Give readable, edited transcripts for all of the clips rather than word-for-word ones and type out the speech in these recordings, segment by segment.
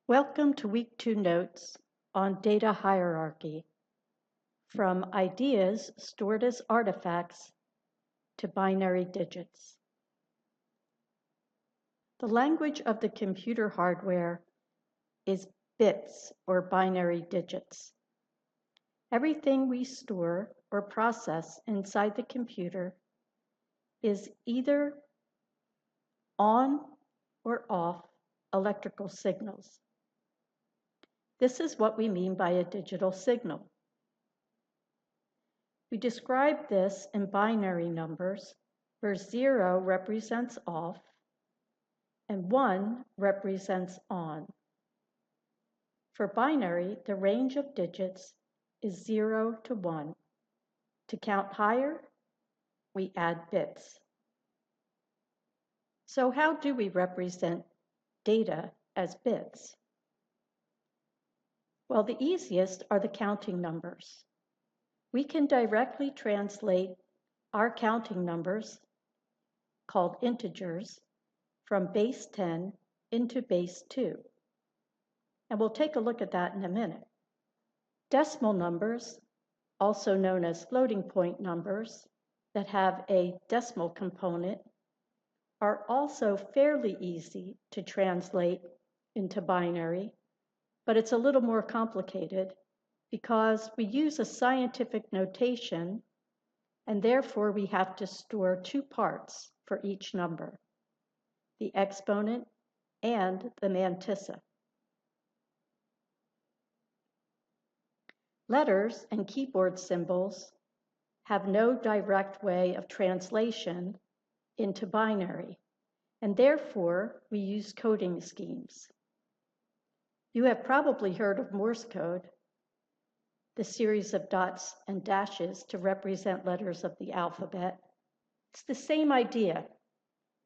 Welcome to Week 2 notes on data hierarchy, from ideas stored as artifacts to binary digits. The language of the computer hardware is bits or binary digits. Everything we store or process inside the computer is either on or off electrical signals. This is what we mean by a digital signal. We describe this in binary numbers, where 0 represents off and 1 represents on. For binary, the range of digits is 0 to 1. To count higher, we add bits. So how do we represent data as bits? Well, the easiest are the counting numbers. We can directly translate our counting numbers, called integers, from base 10 into base 2. And we'll take a look at that in a minute. Decimal numbers, also known as floating point numbers, that have a decimal component, are also fairly easy to translate into binary, but it's a little more complicated because we use a scientific notation, and therefore we have to store two parts for each number, the exponent and the mantissa. Letters and keyboard symbols have no direct way of translation into binary, and therefore we use coding schemes. You have probably heard of Morse code, the series of dots and dashes to represent letters of the alphabet. It's the same idea,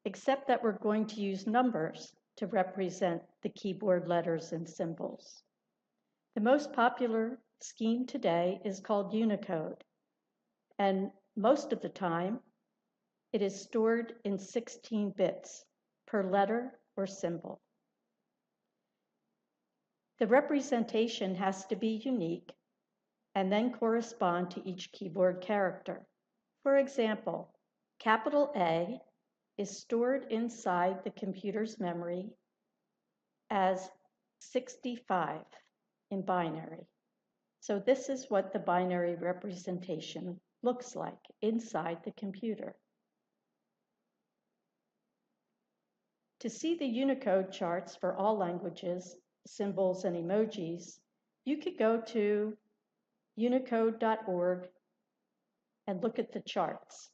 except that we're going to use numbers to represent the keyboard letters and symbols. The most popular scheme today is called Unicode, and most of the time it is stored in 16 bits per letter or symbol. The representation has to be unique and then correspond to each keyboard character. For example, capital A is stored inside the computer's memory as 65 in binary. So this is what the binary representation looks like inside the computer. To see the Unicode charts for all languages, symbols, and emojis, you could go to unicode.org and look at the charts.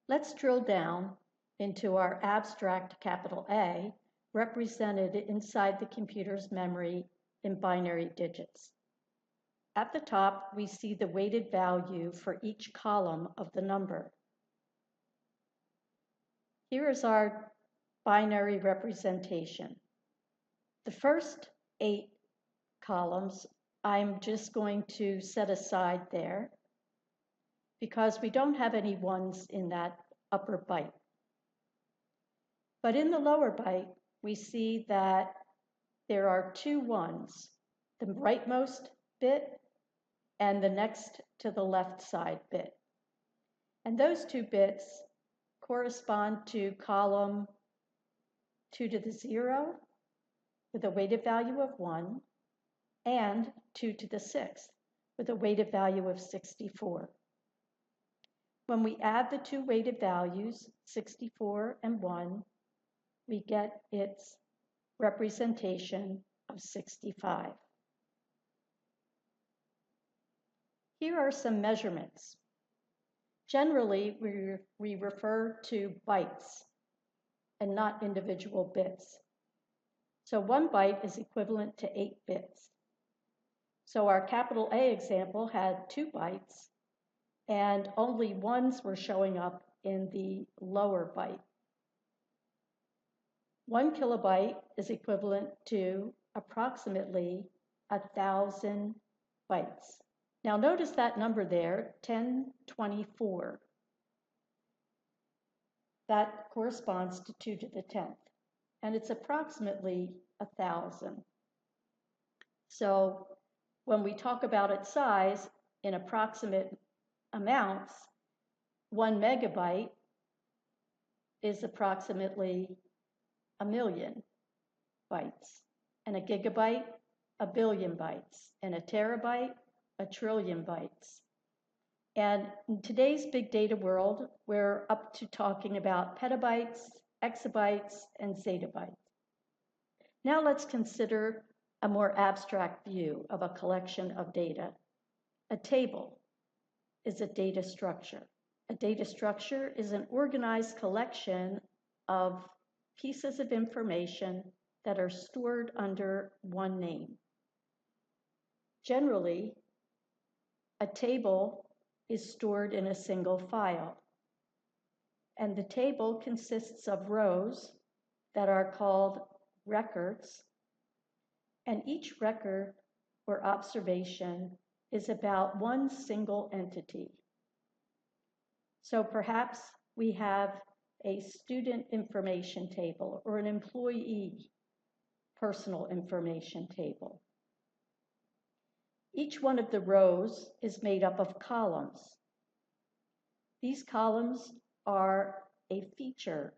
Let's drill down into our abstract capital A represented inside the computer's memory in binary digits. At the top, we see the weighted value for each column of the number. Here is our binary representation. The first 8 columns I'm just going to set aside there because we don't have any ones in that upper byte. But in the lower byte, we see that there are 2 ones, the rightmost bit and the next to the left side bit. And those 2 bits correspond to column 2 to the 0 with a weighted value of 1 and 2 to the 6th with a weighted value of 64. When we add the 2 weighted values, 64 and 1, we get its representation of 65. Here are some measurements. Generally, we refer to bytes and not individual bits. So 1 byte is equivalent to 8 bits. So our capital A example had 2 bytes, and only ones were showing up in the lower byte. 1 kilobyte is equivalent to approximately 1,000 bytes. Now notice that number there, 1024. That corresponds to 2 to the 10th. and it's approximately 1,000. So when we talk about its size in approximate amounts, 1 megabyte is approximately 1,000,000 bytes, and a gigabyte, 1 billion bytes, and a terabyte, 1 trillion bytes. And in today's big data world, we're up to talking about petabytes, exabytes, and zettabytes. Now let's consider a more abstract view of a collection of data. A table is a data structure. A data structure is an organized collection of pieces of information that are stored under one name. Generally, a table is stored in a single file, and the table consists of rows that are called records, and each record or observation is about one single entity. So perhaps we have a student information table or an employee personal information table. Each one of the rows is made up of columns. These columns are a feature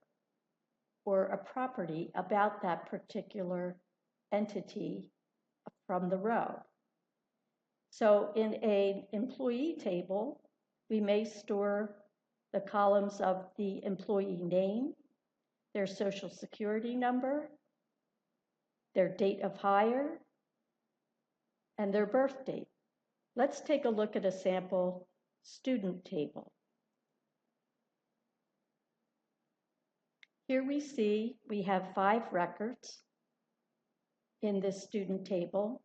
or a property about that particular entity from the row. So in an employee table, we may store the columns of the employee name, their social security number, their date of hire, and their birth date. Let's take a look at a sample student table. Here we see we have 5 records in this student table,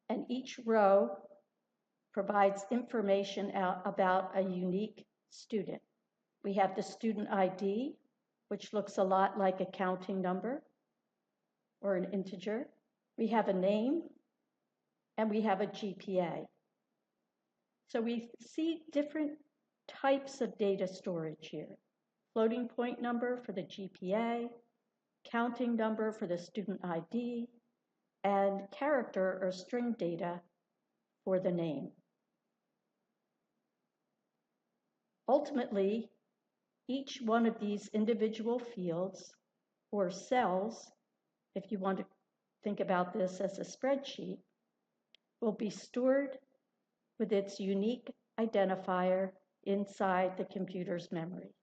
and each row provides information about a unique student. We have the student ID, which looks a lot like a counting number or an integer. We have a name, and we have a GPA. So we see different types of data storage here. Floating point number for the GPA, counting number for the student ID, and character or string data for the name. Ultimately, each one of these individual fields or cells, if you want to think about this as a spreadsheet, will be stored with its unique identifier inside the computer's memory.